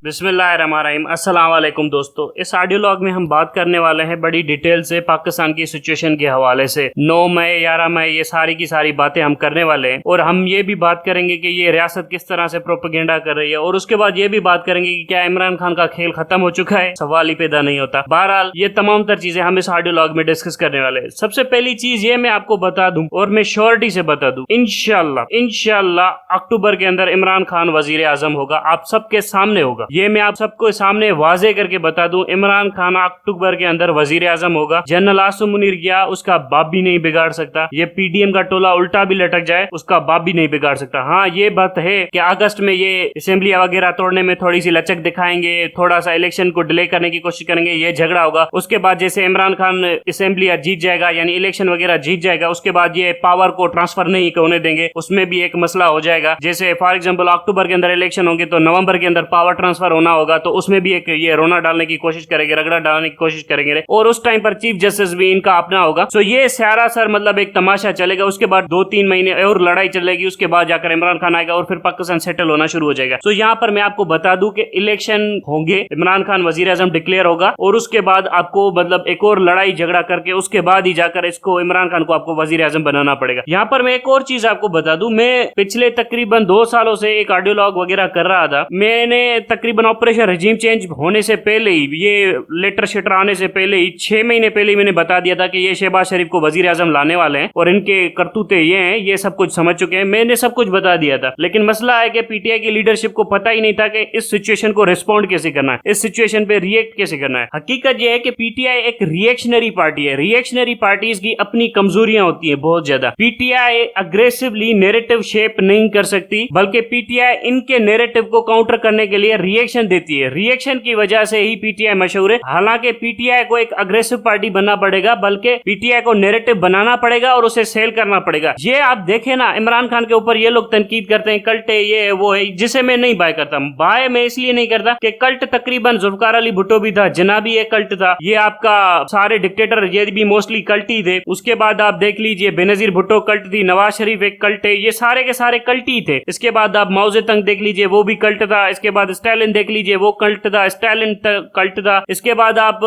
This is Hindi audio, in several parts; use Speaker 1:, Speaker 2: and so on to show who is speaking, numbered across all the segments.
Speaker 1: बिस्मिल्लाहिर्रहमानिर्रहीम। अस्सलाम वालेकुम दोस्तों, इस ऑडियो लॉग में हम बात करने वाले हैं बड़ी डिटेल से पाकिस्तान की सिचुएशन के हवाले से। 9 मई 11 मई ये सारी की सारी बातें हम करने वाले हैं और हम ये भी बात करेंगे कि ये रियासत किस तरह से प्रोपेगेंडा कर रही है और उसके बाद ये भी बात करेंगे कि क्या इमरान खान का खेल खत्म हो चुका है। सवाल ही पैदा नहीं होता। बहरहाल ये तमाम तर चीजें हम इस ऑडियो लॉग में डिस्कस करने वाले हैं। सबसे पहली चीज ये मैं आपको बता दूं और मैं श्योरिटी से बता दूं, इंशाल्लाह अक्टूबर के अंदर इमरान खान वजीर आजम होगा, आप सबके सामने होगा। ये मैं आप सबको सामने वाजे करके बता दूं, इमरान खान अक्टूबर के अंदर वजीर आजम होगा। जनरल आसिम मुनीर गया, उसका बाप भी नहीं बिगाड़ सकता। ये पीडीएम का टोला उल्टा भी लटक जाए, उसका बाप भी नहीं बिगाड़ सकता। हाँ, ये बात है कि अगस्त में ये असेंबली वगैरह तोड़ने में थोड़ी सी लचक दिखाएंगे, थोड़ा सा इलेक्शन को डिले करने की कोशिश करेंगे, ये झगड़ा होगा। उसके बाद जैसे इमरान खान असेंबली जीत जाएगा यानी इलेक्शन वगैरह जीत जाएगा, उसके बाद ये पावर को ट्रांसफर नहीं होने देंगे, उसमें भी एक मसला हो जाएगा। जैसे फॉर एग्जाम्पल अक्टूबर के अंदर इलेक्शन होंगे तो नवंबर के अंदर पावर ट्रांसफर होना होगा, तो उसमें भी एक ये रोना डालने की कोशिश करेंगे, रगड़ा डालने की कोशिश करेंगे और उस टाइम पर चीफ जस्टिस भी इनका अपना होगा। तो ये सारा सर मतलब एक तमाशा चलेगा। उसके बाद 2-3 महीने और लड़ाई चलेगी, उसके बाद जाकर इमरान खान आएगा और फिर पाकिस्तान सेटल होना शुरू हो जाएगा। तो यहाँ पर मैं आपको बता दूं कि इलेक्शन होंगे, इमरान खान वजीर आजम डिक्लेयर होगा और उसके बाद आपको मतलब एक और लड़ाई झगड़ा करके उसके बाद ही जाकर इसको इमरान खान को आपको वजीर आजम बनाना पड़ेगा। यहाँ पर मैं एक और चीज आपको बता दूं, मैं पिछले तकरीबन 2 सालों से एक ऑडियो लॉग वगैरह कर रहा था। मैंने तकरीबन ऑपरेशन रजीम चेंज होने से पहले ही, ये लेटर शेटर आने से पहले ही 6 महीने पहले ही मैंने बता दिया था कि ये शहबाज शरीफ को वजीर आजम लाने वाले हैं और इनके करतूते ये हैं, ये सब कुछ समझ चुके हैं। मैंने सब कुछ बता दिया था, लेकिन मसला है कि पीटीआई की लीडरशिप को पता ही नहीं था कि इस सिचुएशन को रिस्पॉन्ड कैसे करना है, इस सिचुएशन पे रिएक्ट कैसे करना है। हकीकत यह है कि पीटीआई एक रिएक्शनरी पार्टी है। रिएक्शनरी पार्टीज की अपनी कमजोरियां होती है बहुत ज्यादा। पीटीआई अग्रेसिवली नैरेटिव शेप नहीं कर सकती, बल्कि पीटीआई इनके नैरेटिव को काउंटर करने के लिए रिएक्शन देती है। रिएक्शन की वजह से ही पीटीआई मशहूर है। हालांकि पीटीआई को एक अग्रेसिव पार्टी बनना पड़ेगा, बल्कि पीटीआई को नैरेटिव बनाना पड़ेगा और उसे सेल करना पड़ेगा। ये आप देखें ना, इमरान खान के ऊपर ये लोग तनकीद करते हैं, कल्ट है, ये है, वो है, जिसे मैं नहीं बाय करता। बाय मैं इसलिए नहीं करता कि कल्ट तकरीबन जुल्फकार अली भुट्टो भी था, जनाबी एक कल्ट था, ये आपका सारे डिक्टेटर ये भी मोस्टली कल्ट ही थे। उसके बाद आप देख लीजिए बेनजीर भुट्टो कल्ट थी, नवाज शरीफ एक कल्ट है, ये सारे के सारे कल्ट ही थे। इसके बाद आप माओ जेतंग देख लीजिए, वो भी कल्ट था। इसके बाद स्टालिन देख लीजिए, वो कल्ट था, स्टालिन कल्ट था। इसके बाद आप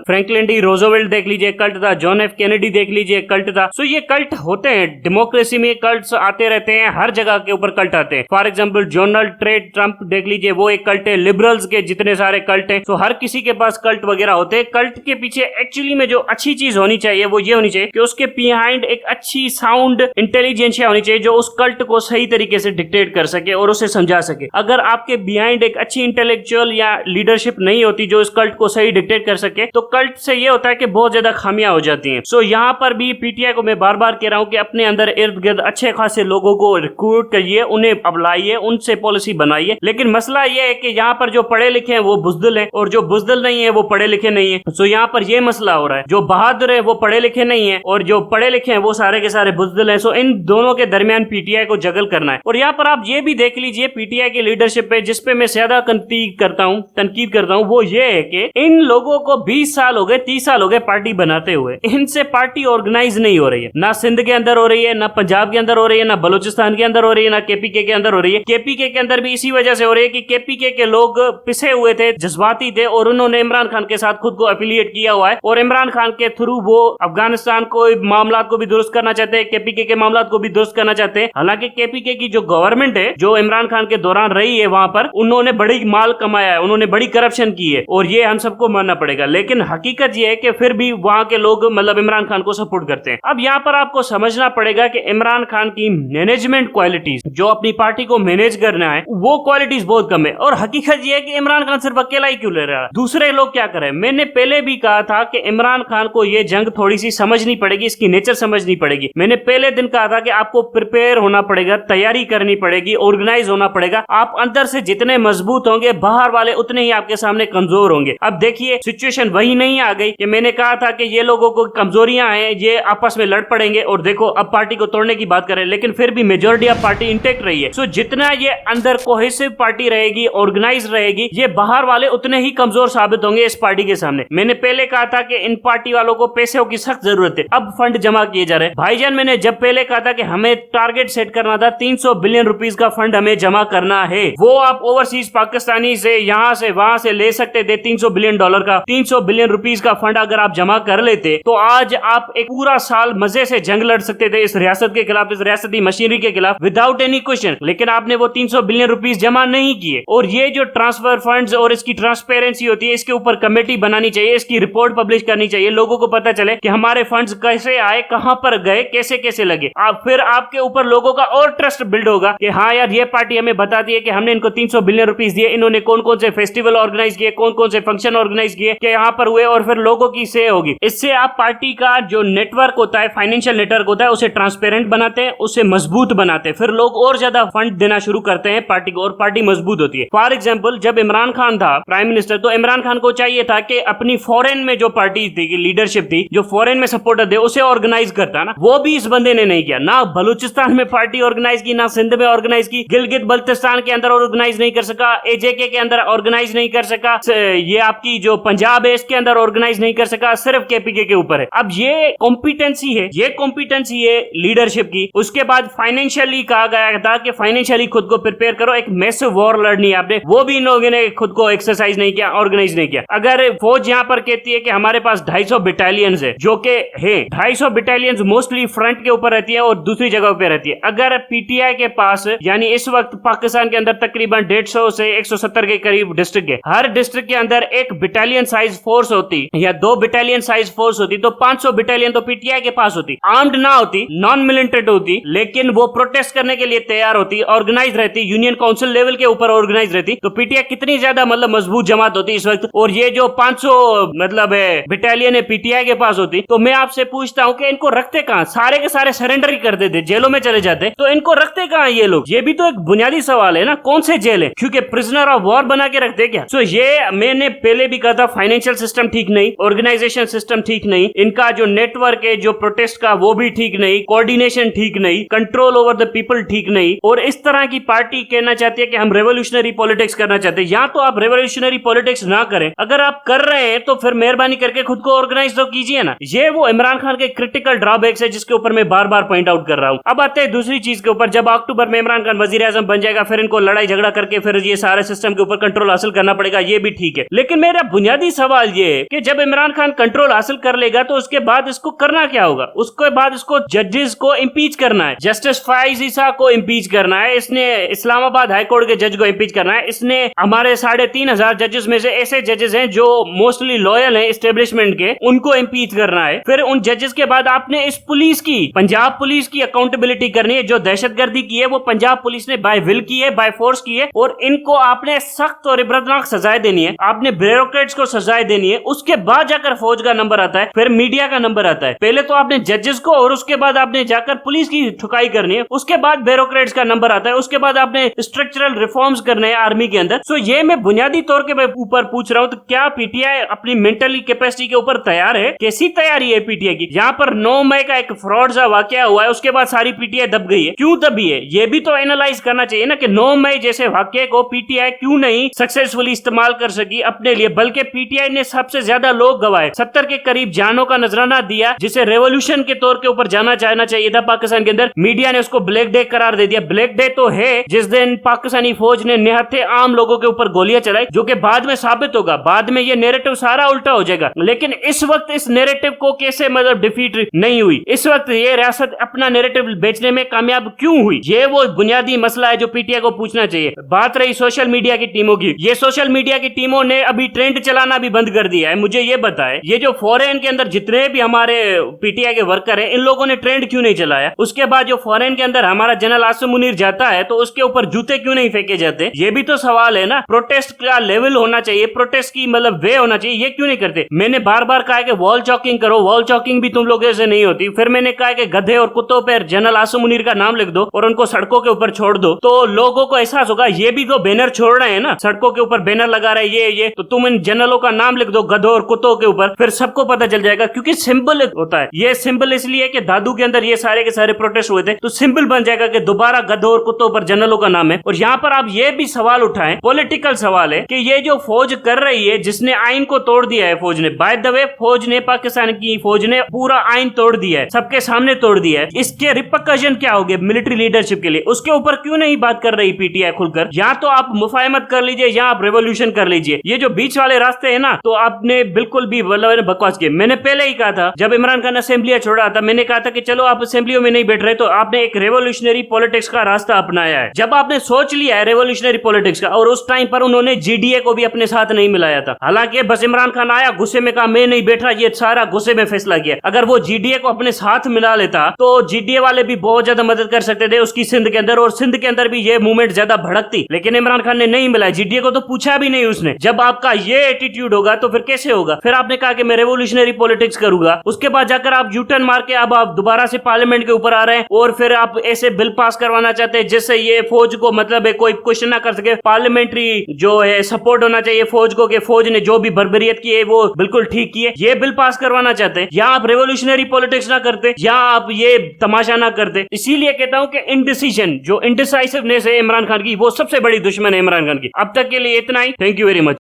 Speaker 1: फ्रैंकलिन डी रोजवेल्ट देख लीजिए, कल्ट था। जॉन एफ कैनेडी देख लीजिए, कल्ट था। सो ये कल्ट होते हैं, डेमोक्रेसी में कल्ट्स आते रहते हैं, हर जगह के ऊपर कल्ट आते हैं। फॉर एग्जांपल डोनाल्ड ट्रंप देख लीजिए, वो एक कल्ट है। लिबरल्स के जितने सारे कल्ट हैं, तो हर किसी के पास कल्ट वगैरह होते हैं। कल्ट के पीछे एक्चुअली में जो अच्छी चीज होनी चाहिए वो ये होनी चाहिए कि उसके बिहाइंड एक अच्छी साउंड इंटेलिजेंसिया होनी चाहिए जो उस कल्ट को सही तरीके से डिक्टेट कर सके और उसे समझा सके। अगर आपके बिहाइंड एक अच्छी इंटेलेक्चुअल या लीडरशिप नहीं होती जो इस कल्ट को सही डिक्टेट कर सके, तो कल्ट से ये होता है कि बहुत ज्यादा खामियां हो जाती हैं। सो यहाँ पर भी पीटीआई को मैं बार बार कह रहा हूं कि अपने अंदर इर्द गिर्द अच्छे खासे लोगों को रिक्रूट करिए, उन्हें अपलाइए, उनसे पॉलिसी बनाइए। लेकिन मसला यह है कि यहाँ पर जो पढ़े लिखे हैं वो बुजदिल हैं और जो बुजदिल नहीं है वो पढ़े लिखे नहीं है। सो यहाँ पर यह मसला हो रहा है, जो बहादुर है वो पढ़े लिखे नहीं है और जो पढ़े लिखे हैं वो सारे के सारे बुजदिल हैं। सो इन दोनों के दरमियान पीटीआई को जगल करना है। और यहाँ पर आप ये भी देख लीजिए पीटीआई की लीडरशिप पे, जिसपे मैं ज्यादा तनकीद करता हूँ, वो ये है कि इन लोगों को 20 साल हो गए, 30 साल हो गए पार्टी बनाते हुए, इनसे पार्टी ऑर्गेनाइज नहीं हो रही है। ना सिंध के अंदर हो रही है, ना पंजाब के अंदर हो रही है, ना बलूचिस्तान के अंदर हो रही है, ना केपीके के अंदर हो रही है। केपीके के अंदर भी इसी वजह से हो रही है कि केपीके के लोग पिसे हुए थे, जज्बाती थे और उन्होंने इमरान खान के साथ खुद को एफिलिएट किया हुआ है और इमरान खान के थ्रू वो अफगानिस्तान को मामला को भी दुरुस्त करना चाहते हैं, केपीके के मामला को भी दुरुस्त करना चाहते हैं। हालांकि केपीके की जो गवर्नमेंट है, जो इमरान खान के दौरान रही है, वहां पर उन्होंने बड़ी माल कमाया है, उन्होंने बड़ी करप्शन की है और ये हम सबको मानना पड़ेगा। लेकिन हकीकत ये है कि फिर भी वहां के लोग मतलब इमरान खान को सपोर्ट करते हैं। अब यहाँ पर आपको समझना पड़ेगा कि इमरान खान की मैनेजमेंट क्वालिटीज, जो अपनी पार्टी को मैनेज करना है, वो क्वालिटीज बहुत कम है। और हकीकत ये है कि इमरान खान सिर्फ अकेला ही क्यों ले रहा है, दूसरे लोग क्या करें। मैंने पहले भी कहा था कि इमरान खान को ये जंग थोड़ी सी समझनी पड़ेगी, इसकी नेचर समझनी पड़ेगी। मैंने पहले दिन कहा था कि आपको प्रिपेयर होना पड़ेगा, तैयारी करनी पड़ेगी, ऑर्गेनाइज होना पड़ेगा। आप अंदर से जितने मजबूत होंगे, बाहर वाले उतने ही आपके सामने कमजोर होंगे। अब देखिए सिचुएशन वही नहीं आ गई कि मैंने कहा था कि ये लोगों को कमजोरियां हैं, ये आपस में लड़ पड़ेंगे और देखो अब पार्टी को तोड़ने की बात करें, लेकिन फिर भी मेजोरिटी ऑफ पार्टी इंटेक्ट रही है। सो जितना ये अंदर कोहेसिव पार्टी रहेगी, ऑर्गेनाइज रहेगी, ये बाहर वाले उतने ही कमजोर साबित होंगे इस पार्टी के सामने। मैंने पहले कहा था कि इन पार्टी वालों को पैसों की सख्त जरूरत है, अब फंड जमा किए जा रहे हैं। भाईजान मैंने जब पहले कहा था कि हमें टारगेट सेट करना था 300 बिलियन रुपीस का फंड हमें जमा करना है, वो आप ओवरसीज पाकिस्तान पाकिस्तानी से यहाँ से वहां से ले सकते थे 300 बिलियन डॉलर का, 300 बिलियन रुपीस का फंड अगर आप जमा कर लेते तो आज आप एक पूरा साल मजे से जंग लड़ सकते थे इस रियासत के खिलाफ, इस रियासती मशीनरी के खिलाफ विदाउट एनी क्वेश्चन। लेकिन आपने वो 300 बिलियन रुपीस जमा नहीं किए। और ये जो ट्रांसफर फंड्स और इसकी ट्रांसपेरेंसी होती है, इसके ऊपर कमेटी बनानी चाहिए, इसकी रिपोर्ट पब्लिश करनी चाहिए, लोगों को पता चले कि हमारे फंड्स कैसे आए, कहां पर गए, कैसे कैसे लगे। आप फिर आपके ऊपर लोगों का और ट्रस्ट बिल्ड होगा कि हाँ यार ये पार्टी हमें बताती है कि हमने इनको 300 बिलियन रुपीस दिए, इन्होंने कौन कौन से फेस्टिवल ऑर्गेनाइज किए, कौन कौन से फंक्शन ऑर्गेनाइज किए, कि यहाँ पर हुए, और फिर लोगों की से होगी। इससे आप पार्टी का जो नेटवर्क होता है, फाइनेंशियल नेटवर्क होता है, उसे ट्रांसपेरेंट बनाते हैं, उसे मजबूत बनाते हैं, फिर लोग और ज्यादा फंड देना शुरू करते हैं पार्टी को, और पार्टी मजबूत होती है। फॉर एग्जाम्पल जब इमरान खान था प्राइम मिनिस्टर, तो इमरान खान को चाहिए था कि अपनी फॉरेन में जो पार्टी थी, लीडरशिप थी, जो फॉरेन में सपोर्टर थे, उसे ऑर्गेनाइज करता ना। वो भी इस बंदे ने नहीं किया। ना बलूचिस्तान में पार्टी ऑर्गेनाइज की, ना सिंध में ऑर्गेनाइज की, गिलगित बल्तिस्तान के अंदर ऑर्गेनाइज नहीं कर सका, एजेके के अंदर ऑर्गेनाइज नहीं कर सका, ये आपकी जो पंजाब है इसके अंदर ऑर्गेनाइज नहीं कर सका, सिर्फ केपीके के ऊपर है। अब ये कॉम्पिटेंसी है, ये कॉम्पिटेंसी है लीडरशिप की। उसके बाद फाइनेंशियली कहा गया था कि फाइनेंशियली खुद को प्रिपेयर करो, एक मैसिव वॉर लड़नी है आपने, वो भी इन लोगों ने खुद को एक्सरसाइज नहीं किया, ऑर्गेनाइज नहीं किया। अगर फौज यहां पर कहती है कि हमारे पास 250 बटालियंस है, जो कि है 250 बटालियंस मोस्टली फ्रंट के ऊपर रहती है और दूसरी जगह पे रहती है। अगर पीटीआई के पास, यानी इस वक्त पाकिस्तान के अंदर तकरीबन 150 से 170 के करीब डिस्ट्रिक्ट है, हर डिस्ट्रिक्ट के अंदर एक बटालियन साइज फोर्स होती या 2 बटालियन साइज फोर्स होती, तो 500 बटालियन तो पीटीआई के पास होती, आर्म्ड ना होती, नॉन मिलिटेंट होती, लेकिन वो प्रोटेस्ट करने के लिए तैयार होती, ऑर्गेनाइज रहती, यूनियन काउंसिल लेवल के ऊपर ऑर्गेनाइज रहती, तो पीटीआई कितनी ज्यादा मतलब मजबूत जमात होती इस वक्त। और ये जो 500 मतलब बटालियन है पीटीआई के पास होती, तो मैं आपसे पूछता हूं कि इनको रखते कहां? सारे के सारे सरेंडर ही कर देते, जेलों में चले जाते, तो इनको रखते कहां ये लोग? ये भी तो एक बुनियादी सवाल है ना, कौन से जेल है? क्योंकि प्रिजनर ऑफ वॉर बना के रखते क्या? सो ये मैंने पहले भी कहा था, फाइनेंशियल सिस्टम ठीक नहीं, ऑर्गेनाइजेशन सिस्टम ठीक नहीं, इनका जो नेटवर्क है जो प्रोटेस्ट का वो भी ठीक नहीं, कोऑर्डिनेशन ठीक नहीं, कंट्रोल ओवर द पीपल ठीक नहीं। और इस तरह की पार्टी कहना चाहती है कि हम रेवोल्यूशनरी पॉलिटिक्स करना चाहते हैं। या तो आप रेवोल्यूशनरी पॉलिटिक्स ना करें, अगर आप कर रहे हैं तो फिर मेहरबानी करके खुद को ऑर्गेनाइज तो कीजिए ना। ये वो इमरान खान के क्रिटिकल ड्रॉबैक्स है जिसके ऊपर मैं बार बार पॉइंट आउट कर रहा हूं। अब आते हैं दूसरी चीज के ऊपर, जब अक्टूबर में इमरान खान वजीर आजम बन जाएगा, फिर इनको लड़ाई झगड़ा करके फिर ये सारे सिस्टम के ऊपर कंट्रोल हासिल करना पड़ेगा, ये भी ठीक है। लेकिन मेरा बुनियादी सवाल ये है कि जब इमरान खान कंट्रोल हासिल कर लेगा तो उसके बाद इसको करना क्या होगा? उसके बाद इसको जजेस को इंपीच करना है, जस्टिस फाइज ईसा को इंपीच करना है, इसने इस्लामाबाद हाईकोर्ट के जज को इंपीच करना है, इसने हमारे 3,500 जजेस में से ऐसे जजेस हैं जो मोस्टली लॉयल हैं एस्टेब्लिशमेंट के, उनको इंपीच करना है। फिर उन जजेस के बाद आपने इस पुलिस की, पंजाब पुलिस की अकाउंटेबिलिटी करनी है। जो दहशतगर्दी की है वो पंजाब पुलिस ने बाय विल की है, बाय फोर्स की है, और इनको आपने सख्त और इबरतनाक सजाएं देनी है, आपने ब्यूरोक्रेट्स को सजाएं देनी है। उसके बाद जाकर फौज का नंबर आता है, फिर मीडिया का नंबर आता है। पहले तो आपने जजेस को और उसके बाद आपने जाकर पुलिस की ठुकाई करनी है, उसके बाद ब्यूरोक्रेट्स का नंबर आता है, उसके बाद आपने स्ट्रक्चरल रिफॉर्म्स करने हैं आर्मी के अंदर। सो ये मैं बुनियादी तौर के ऊपर पूछ रहा हूं, तो क्या पीटीआई अपनी मेंटली कैपेसिटी के ऊपर तैयार है? कैसी तैयारी है पीटीआई की? यहाँ पर 9 मई का एक फ्रॉड सा वाकया हुआ है, उसके बाद सारी पीटीआई दब गई है। क्यों दबी है ये भी तो एनालाइज करना चाहिए ना, कि 9 मई जैसे वाकये को पीटीआई क्यों नहीं सक्सेसफुली इस्तेमाल कर सकी अपने लिए, बल्कि पीटीआई ने सबसे ज्यादा लोग गवाए, 70 के करीब जानों का नजराना दिया, जिसे रेवोल्यूशन के तौर के ऊपर जाना चाहिए था पाकिस्तान के अंदर। मीडिया ने उसको ब्लैक डे करार दे दिया। ब्लैक डे तो है जिस दिन पाकिस्तानी फौज ने निहत्थे आम लोगों के ऊपर गोलियां चलाई, जो कि बाद में साबित होगा, बाद में ये नैरेटिव सारा उल्टा हो जाएगा। लेकिन इस वक्त इस नैरेटिव को कैसे मतलब डिफीट नहीं हुई, इस वक्त ये रियासत अपना नैरेटिव बेचने में कामयाब क्यों हुई, ये वो बुनियादी मसला है जो पीटीआई को पूछना चाहिए। बात रही सोशल मीडिया की टीमों की, ये सोशल मीडिया की टीमों ने अभी ट्रेंड चलाना भी बंद कर दिया है। मुझे ये बताएं, ये जो फॉरेन के अंदर जितने भी हमारे पीटीआई के वर्कर हैं, इन लोगों ने ट्रेंड क्यों नहीं चलाया? उसके बाद जो फॉरेन के अंदर हमारा जनरल आसिम मुनीर जाता है तो उसके ऊपर जूते क्यों नहीं फेंके जाते? ये भी तो सवाल है ना। प्रोटेस्ट का लेवल होना चाहिए, प्रोटेस्ट की मतलब वे होना चाहिए, ये क्यों नहीं करते? मैंने बार बार कहा कि वॉल चॉकिंग करो, वॉल चॉकिंग भी तुम लोगों से नहीं होती। फिर मैंने कहा कि गधे और कुत्तों पर जनरल आसिम मुनीर का नाम लिख दो और उनको सड़कों के ऊपर छोड़ दो, तो लोगों को एहसास होगा ये भी तो बैनर छोड़ रहे हैं ना, सड़कों के ऊपर बैनर लगा रहे हैं ये, तो तुम इन जनरलों का नाम लिख दो गधों और कुत्तों के ऊपर, फिर सबको पता चल जाएगा। क्योंकि सिंबल होता है, ये सिंबल इसलिए कि दादू के अंदर ये सारे के सारे प्रोटेस्ट हुए थे, तो सिंबल बन जाएगा कि दोबारा गधों और कुत्तों पर जनरलों का नाम है। और यहाँ पर आप ये भी सवाल उठाएं, पॉलिटिकल सवाल है कि ये जो फौज कर रही है, जिसने आइन को तोड़ दिया है फौज ने, बाय द वे फौज ने, पाकिस्तान की फौज ने पूरा आइन तोड़ दिया है, सबके सामने तोड़ दिया है, इसके रिपरकशन क्या होंगे मिलिट्री लीडरशिप के लिए? उसके ऊपर क्यों नहीं बात कर रही पीटीआई खुलकर? या तो आप सफाई मत कर लीजिए या आप रेवोल्यूशन कर लीजिए। ये जो बीच वाले रास्ते हैं ना, तो आपने बिल्कुल भी बकवास किए। मैंने पहले ही कहा था, जब इमरान खान असेंबलियां छोड़ा था, मैंने कहा था कि चलो आप असेंबलियों में नहीं बैठ रहे तो आपने एक रेवोल्यूशनरी पॉलिटिक्स का रास्ता अपनाया है। जब आपने सोच लिया है रेवोल्यूशनरी पॉलिटिक्स का, और उस टाइम पर उन्होंने जीडीए को भी अपने साथ नहीं मिलाया था। हालांकि बस इमरान खान आया, गुस्से में कहा मैं नहीं बैठ रहा, ये सारा गुस्से में फैसला किया। अगर वो जीडीए को अपने साथ मिला लेता तो जीडीए वाले भी बहुत ज्यादा मदद कर सकते थे उसकी सिंध के अंदर, और सिंध के अंदर भी ये मूवमेंट ज्यादा भड़कती। लेकिन इमरान खान ने नहीं मिलाया, जीडीए को तो पूछा भी नहीं उसने। जब आपका ये एटीट्यूड होगा तो फिर कैसे होगा? फिर आपने कहा कि मैं रेवोल्यूशनरी पॉलिटिक्स करूंगा, उसके बाद जाकर आप यूटर्न मार के अब आप दोबारा से पार्लियामेंट के ऊपर आ रहे हैं और फिर आप ऐसे बिल पास करवाना चाहते हैं जिससे ये फौज को मतलब है कोई क्वेश्चन ना कर सके। पार्लियामेंट्री जो है सपोर्ट होना चाहिए फौज को, कि फौज ने जो भी बर्बरियत की है वो बिल्कुल ठीक की है, ये बिल पास करवाना चाहते हैं। या आप रेवोल्यूशनरी पॉलिटिक्स ना करते या आप ये तमाशा ना करते। इसीलिए कहता हूं कि इनडिसीजन, जो इनडिसाइसिवनेस है इमरान खान की, वो सबसे बड़ी दुश्मन है इमरान खान की। अब तक के लिए इतना ही। Thank you very much.